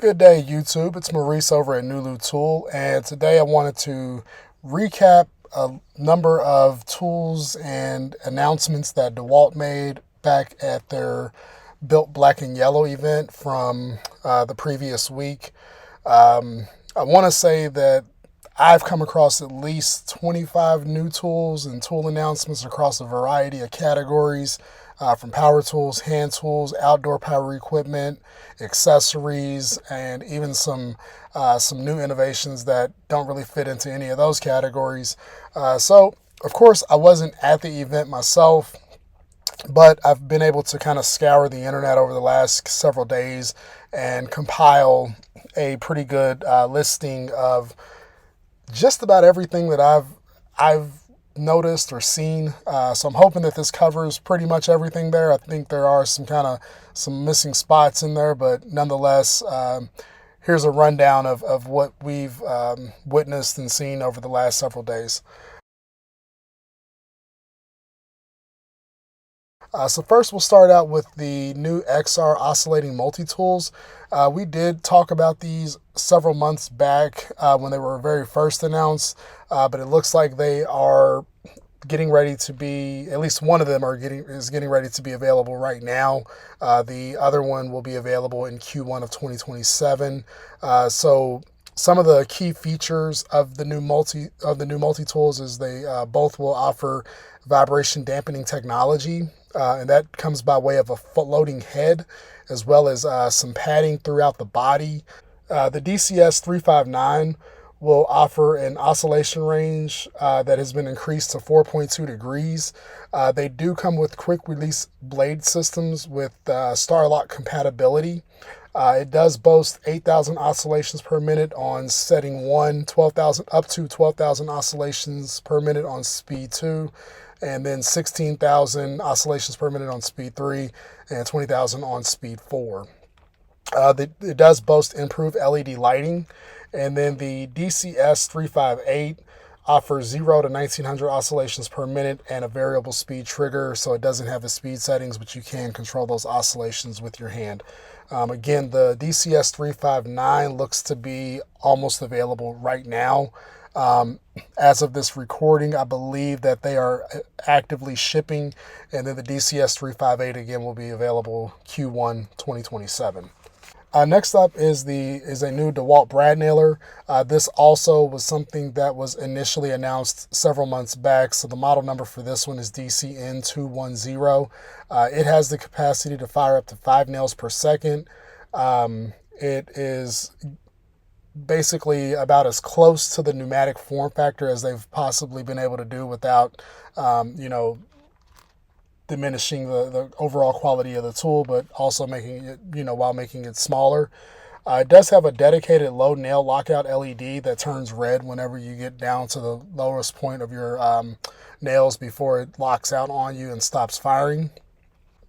Good day, YouTube. It's Maurice over at Nulu Tool, and today I wanted to recap a number of tools and announcements that DeWalt made back at their Built Black and Yellow event from the previous week. I want to say that I've come across at least 25 new tools and tool announcements across a variety of categories, from power tools, hand tools, outdoor power equipment, accessories, and even some new innovations that don't really fit into any of those categories. So, of course, I wasn't at the event myself, but I've been able to kind of scour the internet over the last several days and compile a pretty good listing of just about everything that I've noticed or seen. So I'm hoping that this covers pretty much everything there. I think there are some missing spots in there, but nonetheless, here's a rundown of what we've witnessed and seen over the last several days. So first we'll start out with the new XR oscillating multi-tools. We did talk about these several months back when they were very first announced, but it looks like they are getting ready to be, at least one of them is getting ready to be available right now. The other one will be available in Q1 of 2027. So some of the key features of the new multi tools is they both will offer vibration dampening technology, and that comes by way of a floating head as well as some padding throughout the body. The DCS 359 will offer an oscillation range that has been increased to 4.2 degrees. They do come with quick release blade systems with Starlock compatibility. It does boast 8,000 oscillations per minute on setting 1, 12,000 up to 12,000 oscillations per minute on speed 2, and then 16,000 oscillations per minute on speed 3, and 20,000 on speed 4. It does boast improved LED lighting, and then the DCS 358 offers 0 to 1900 oscillations per minute and a variable speed trigger, so it doesn't have the speed settings, but you can control those oscillations with your hand. Again, the DCS 359 looks to be almost available right now. As of this recording, I believe that they are actively shipping, and then the DCS 358 again will be available Q1 2027. Next up is a new DeWalt brad nailer. This also was something that was initially announced several months back. So the model number for this one is DCN210. It has the capacity to fire up to 5 nails per second. It is basically about as close to the pneumatic form factor as they've possibly been able to do without, diminishing the overall quality of the tool, but also making it, while making it smaller. It does have a dedicated low nail lockout LED that turns red whenever you get down to the lowest point of your nails before it locks out on you and stops firing.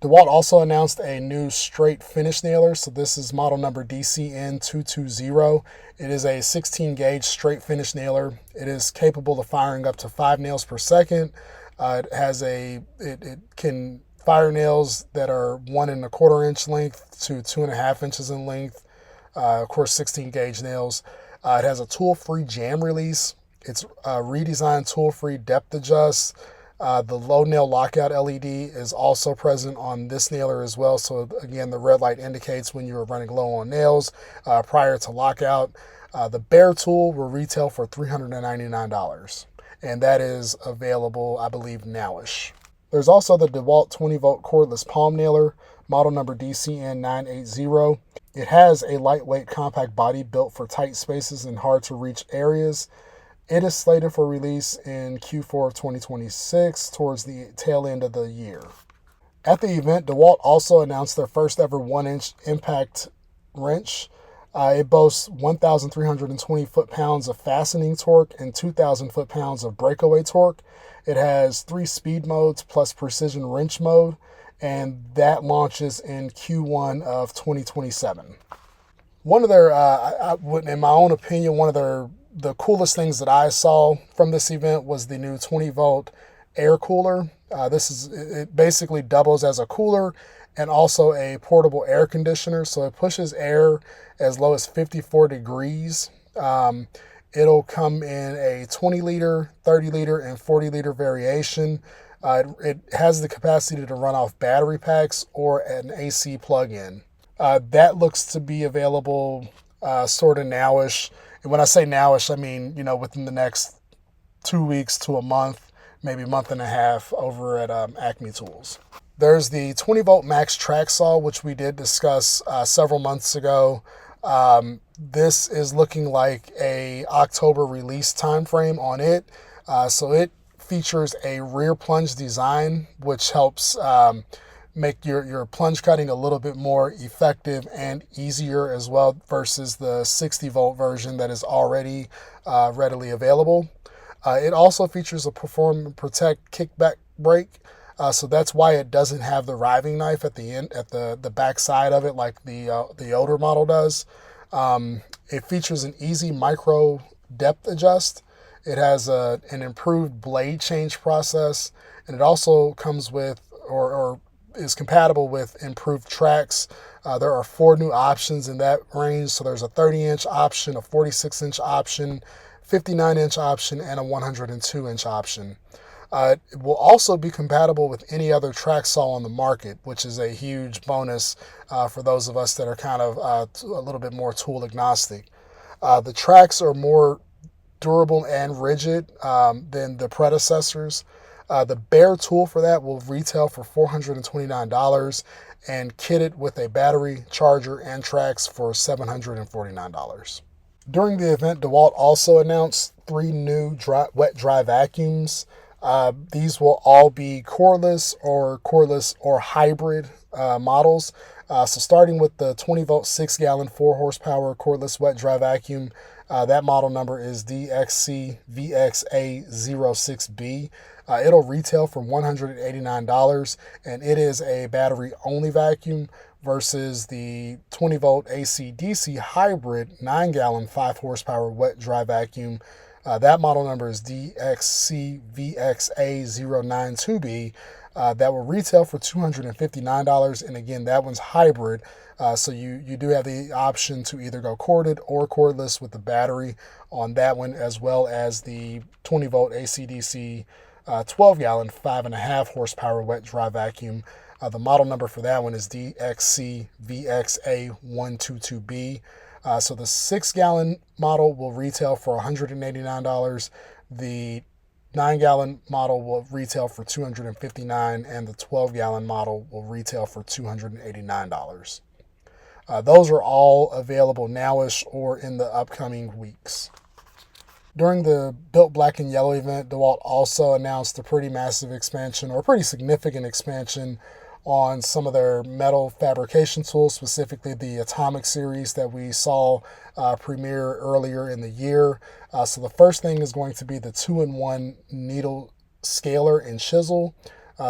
DeWalt also announced a new straight finish nailer. So this is model number DCN220. It is a 16 gauge straight finish nailer. It is capable of firing up to 5 nails per second. It can fire nails that are 1¼ inch length to 2½ inches in length. Of course, 16 gauge nails. It has a tool-free jam release. It's redesigned tool-free depth adjust. The low nail lockout LED is also present on this nailer as well. So again, the red light indicates when you are running low on nails prior to lockout. The bare tool will retail for $399. And that is available, I believe, nowish. There's also the DeWalt 20-volt cordless palm nailer, model number DCN980. It has a lightweight compact body built for tight spaces and hard-to-reach areas. It is slated for release in Q4 of 2026, towards the tail end of the year. At the event, DeWalt also announced their first ever 1-inch impact wrench. It boasts 1,320 foot-pounds of fastening torque and 2,000 foot-pounds of breakaway torque. It has 3 speed modes plus precision wrench mode, and that launches in Q1 of 2027. One of their, in my own opinion, the coolest things that I saw from this event was the new 20-volt air cooler. It basically doubles as a cooler and also a portable air conditioner. So it pushes air as low as 54 degrees. It'll come in a 20 liter, 30 liter, and 40 liter variation. It has the capacity to run off battery packs or an AC plug-in. That looks to be available sort of nowish. And when I say nowish, I mean, within the next 2 weeks to a month, maybe a month and a half over at Acme Tools. There's the 20 volt max track saw, which we did discuss several months ago. This is looking like a October release time frame on it. So it features a rear plunge design, which helps make your plunge cutting a little bit more effective and easier as well versus the 60 volt version that is already readily available. It also features a Perform and Protect kickback brake. So that's why it doesn't have the riving knife at the end, at the back side of it, like the older model does. It features an easy micro depth adjust. It has an improved blade change process, and it also comes with or is compatible with improved tracks. There are 4 new options in that range. So there's a 30-inch option, a 46-inch option, 59-inch option, and a 102-inch option. It will also be compatible with any other track saw on the market, which is a huge bonus for those of us that are kind of a little bit more tool agnostic. The tracks are more durable and rigid than the predecessors. The bare tool for that will retail for $429 and kitted with a battery, charger, and tracks for $749. During the event, DeWalt also announced 3 new wet dry vacuums. These will all be cordless or hybrid models. So starting with the 20 volt 6 gallon 4 horsepower cordless wet dry vacuum, that model number is DXC-VXA06B. It'll retail for $189, and it is a battery only vacuum versus the 20 volt AC/DC hybrid 9 gallon 5 horsepower wet dry vacuum. That model number is DXC-VXA092B. That will retail for $259, and again, that one's hybrid. So you do have the option to either go corded or cordless with the battery on that one, as well as the 20 volt AC/DC 12 gallon 5.5 horsepower wet dry vacuum. The model number for that one is DXC-VXA122B. So the 6 gallon model will retail for $189. The 9 gallon model will retail for $259, and the 12 gallon model will retail for $289. Those are all available nowish or in the upcoming weeks. During the Built Black and Yellow event, DeWalt also announced a pretty massive expansion, or a pretty significant expansion, on some of their metal fabrication tools, specifically the Atomic series that we saw premiere earlier in the year. So the first thing is going to be the 2-in-1 needle scaler and chisel.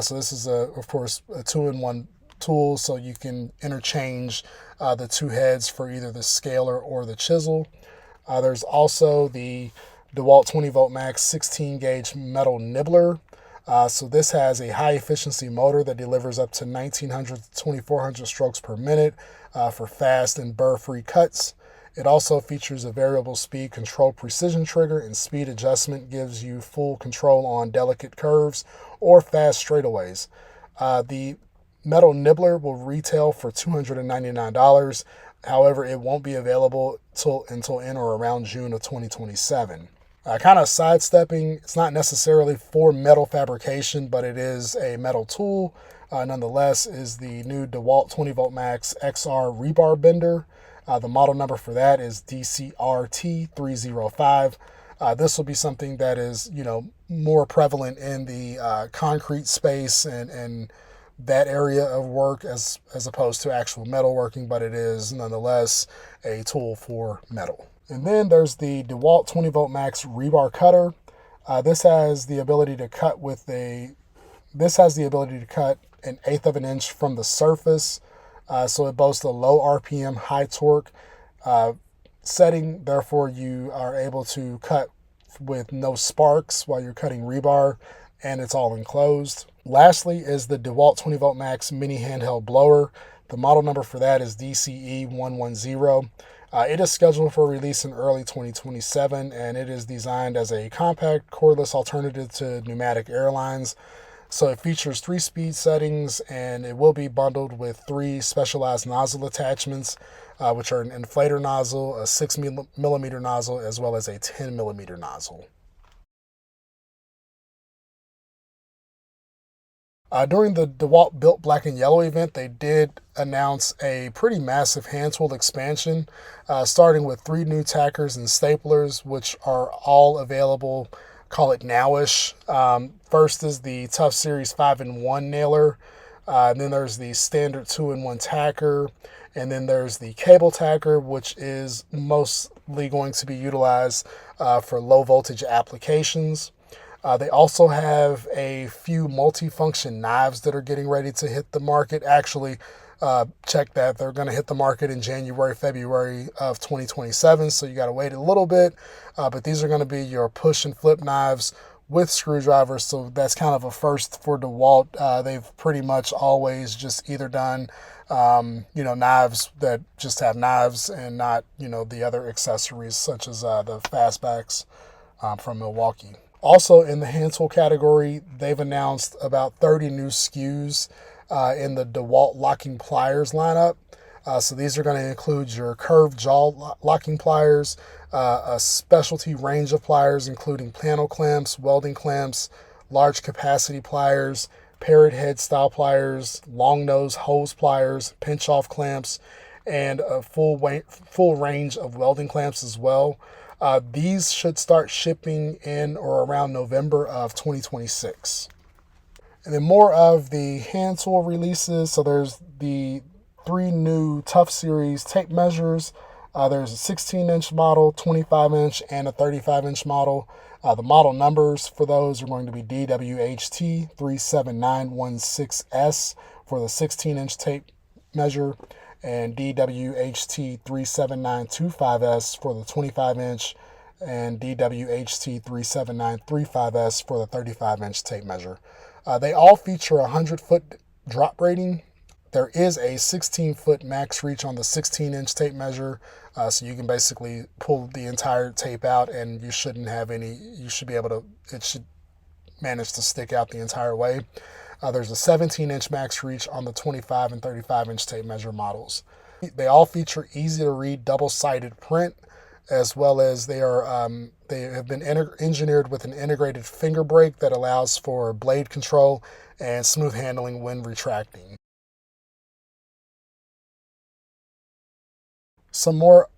So this is, of course, a 2-in-1 tool, so you can interchange the 2 heads for either the scaler or the chisel. There's also the DeWalt 20 volt max 16 gauge metal nibbler. So this has a high efficiency motor that delivers up to 1900 to 2400 strokes per minute for fast and burr-free cuts. It also features a variable speed control precision trigger, and speed adjustment gives you full control on delicate curves or fast straightaways. The metal nibbler will retail for $299. However, it won't be available until in or around June of 2027. Kind of sidestepping, it's not necessarily for metal fabrication, but it is a metal tool. Nonetheless, is the new DeWalt 20 volt max XR rebar bender. The model number for that is DCRT305. This will be something that is, more prevalent in the concrete space and that area of work as opposed to actual metalworking, but it is nonetheless a tool for metal. And then there's the DeWalt 20 volt max rebar cutter. This has the ability to cut an 1/8 of an inch from the surface. So it boasts a low RPM, high torque setting. Therefore, you are able to cut with no sparks while you're cutting rebar, and it's all enclosed. Lastly is the DeWalt 20 volt max mini handheld blower. The model number for that is DCE110. It is scheduled for release in early 2027, and it is designed as a compact cordless alternative to pneumatic airlines. So it features 3 speed settings, and it will be bundled with 3 specialized nozzle attachments, which are an inflator nozzle, a 6 millimeter nozzle, as well as a 10 millimeter nozzle. During the DeWalt Built Black and Yellow event, they did announce a pretty massive hand tool expansion, starting with 3 new tackers and staplers, which are all available, call it nowish. First is the ToughSeries 5-in-1 nailer, and then there's the standard 2-in-1 tacker, and then there's the cable tacker, which is mostly going to be utilized for low voltage applications. They also have a few multi-function knives that are getting ready to hit the market. Actually, check that. They're going to hit the market in January, February of 2027, so you got to wait a little bit. But these are going to be your push and flip knives with screwdrivers, so that's kind of a first for DeWalt. They've pretty much always just either done knives that just have knives and not, the other accessories such as the fastbacks from Milwaukee. Also, in the hand tool category, they've announced about 30 new SKUs in the DeWalt locking pliers lineup. So these are going to include your curved jaw locking pliers, a specialty range of pliers including panel clamps, welding clamps, large capacity pliers, parrot head style pliers, long nose hose pliers, pinch off clamps, and a full range of welding clamps as well. These should start shipping in or around November of 2026. And then more of the hand tool releases. So there's the 3 new ToughSeries tape measures. There's a 16-inch model, 25-inch, and a 35-inch model. The model numbers for those are going to be DWHT 37916S for the 16-inch tape measure, and DWHT 37925S for the 25-inch, and DWHT 37935S for the 35-inch tape measure. They all feature a 100-foot drop rating. There is a 16-foot max reach on the 16-inch tape measure, so you can basically pull the entire tape out and you should be able to, it should manage to stick out the entire way. There's a 17-inch max reach on the 25 and 35-inch tape measure models. They all feature easy-to-read double-sided print, as well as they have been engineered with an integrated finger brake that allows for blade control and smooth handling when retracting. Some more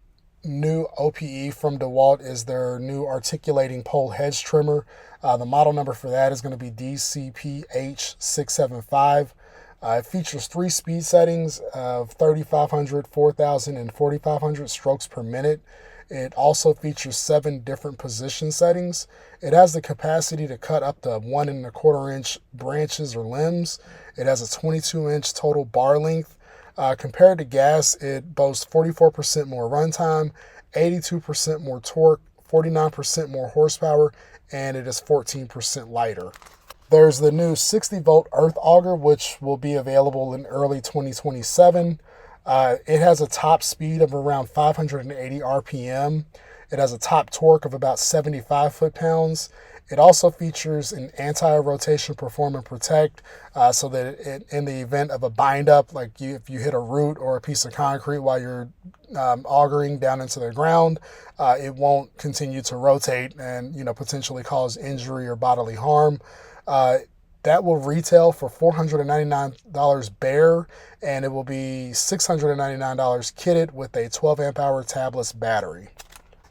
new OPE from DeWalt is their new articulating pole hedge trimmer. The model number for that is going to be DCPH675. It features 3 speed settings of 3,500, 4,000, and 4,500 strokes per minute. It also features 7 different position settings. It has the capacity to cut up to 1¼ inch branches or limbs. It has a 22-inch total bar length. Compared to gas, it boasts 44% more runtime, 82% more torque, 49% more horsepower, and it is 14% lighter. There's the new 60-volt earth auger, which will be available in early 2027. It has a top speed of around 580 RPM. It has a top torque of about 75 foot-pounds. It also features an anti-rotation perform and protect, so that in the event of a bind-up, like if you hit a root or a piece of concrete while you're augering down into the ground, it won't continue to rotate and potentially cause injury or bodily harm. That will retail for $499 bare, and it will be $699 kitted with a 12 amp hour tabless battery.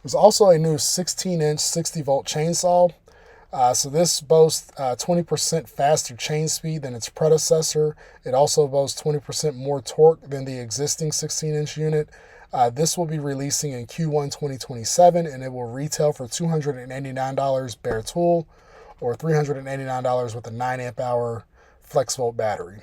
There's also a new 16-inch 60-volt chainsaw. So this boasts 20% faster chain speed than its predecessor. It also boasts 20% more torque than the existing 16-inch unit. This will be releasing in Q1 2027, and it will retail for $289 bare tool, or $389 with a 9 amp hour flex volt battery.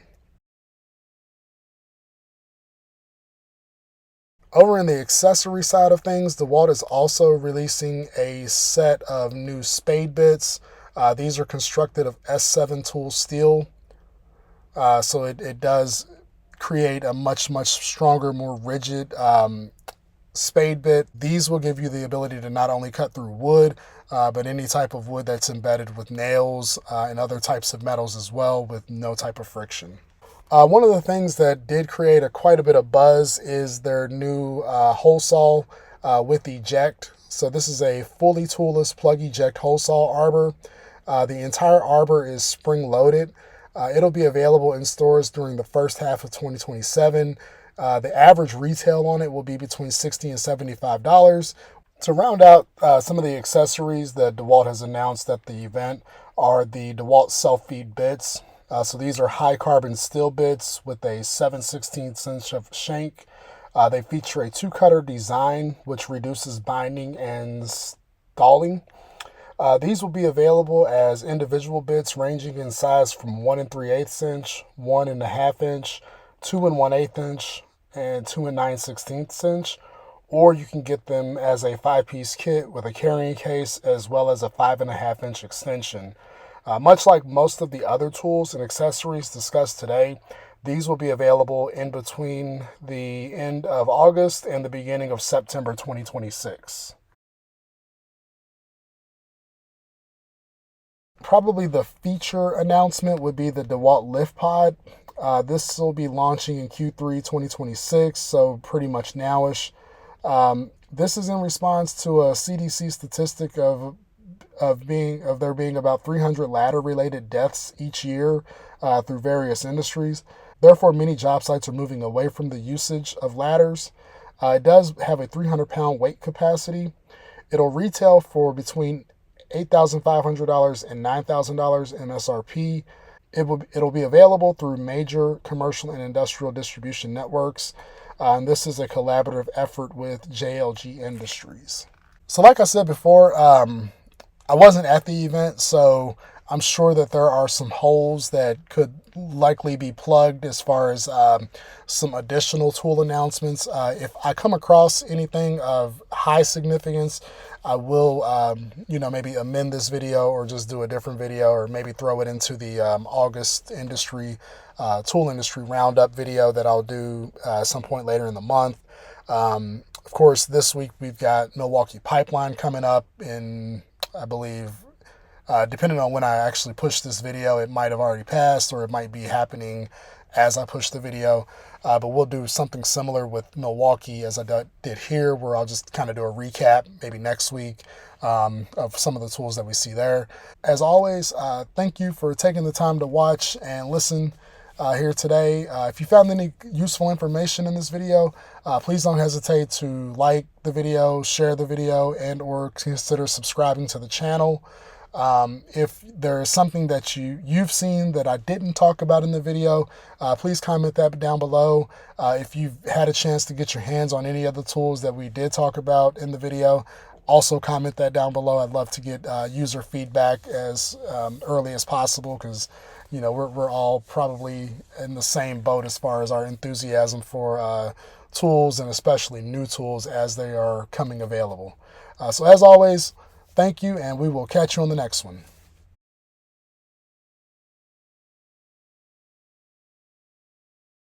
Over in the accessory side of things, DeWalt is also releasing a set of new Spade bits. These are constructed of S7 tool steel. So it does create a much stronger, more rigid spade bit. These will give you the ability to not only cut through wood, but any type of wood that's embedded with nails and other types of metals as well, with no type of friction. One of the things that did create quite a bit of buzz is their new hole saw with eject. So this is a fully toolless plug eject hole saw arbor. The entire arbor is spring loaded. It'll be available in stores during the first half of 2027. The average retail on it will be between $60 and $75. To round out some of the accessories that DeWalt has announced at the event are the DeWalt self-feed bits. So these are high carbon steel bits with a 7/16 inch of shank. They feature a 2-cutter design, which reduces binding and stalling. These will be available as individual bits ranging in size from 1 3/8 inch, 1 1/2 inch, 2 1/8 inch, and 2 9/16 inch. Or you can get them as a 5-piece kit with a carrying case as well as a 5 1/2 inch extension. Much like most of the other tools and accessories discussed today, these will be available in between the end of August and the beginning of September 2026. Probably the feature announcement would be the DeWalt Lift Pod. This will be launching in Q3 2026, so pretty much nowish. This is in response to a CDC statistic of there being about 300 ladder-related deaths each year through various industries. Therefore, many job sites are moving away from the usage of ladders. It does have a 300-pound weight capacity. It'll retail for between $8,500 and $9,000 MSRP. It'll be available through major commercial and industrial distribution networks. And this is a collaborative effort with JLG Industries. So like I said before, I wasn't at the event, so I'm sure that there are some holes that could likely be plugged as far as some additional tool announcements. If I come across anything of high significance, I will, maybe amend this video or just do a different video, or maybe throw it into the August tool industry roundup video that I'll do at some point later in the month. Of course, this week we've got Milwaukee Pipeline coming up in, I believe, depending on when I actually push this video, it might have already passed or it might be happening as I push the video. But we'll do something similar with Milwaukee as I did here, where I'll just kind of do a recap maybe next week of some of the tools that we see there. As always, thank you for taking the time to watch and listen here today. If you found any useful information in this video, please don't hesitate to like the video, share the video, and or consider subscribing to the channel. If there is something that you've seen that I didn't talk about in the video, please comment that down below. If you've had a chance to get your hands on any of the tools that we did talk about in the video, also comment that down below. I'd love to get user feedback as early as possible, because we're all probably in the same boat as far as our enthusiasm for tools, and especially new tools as they are coming available. So as always, thank you, and we will catch you on the next one.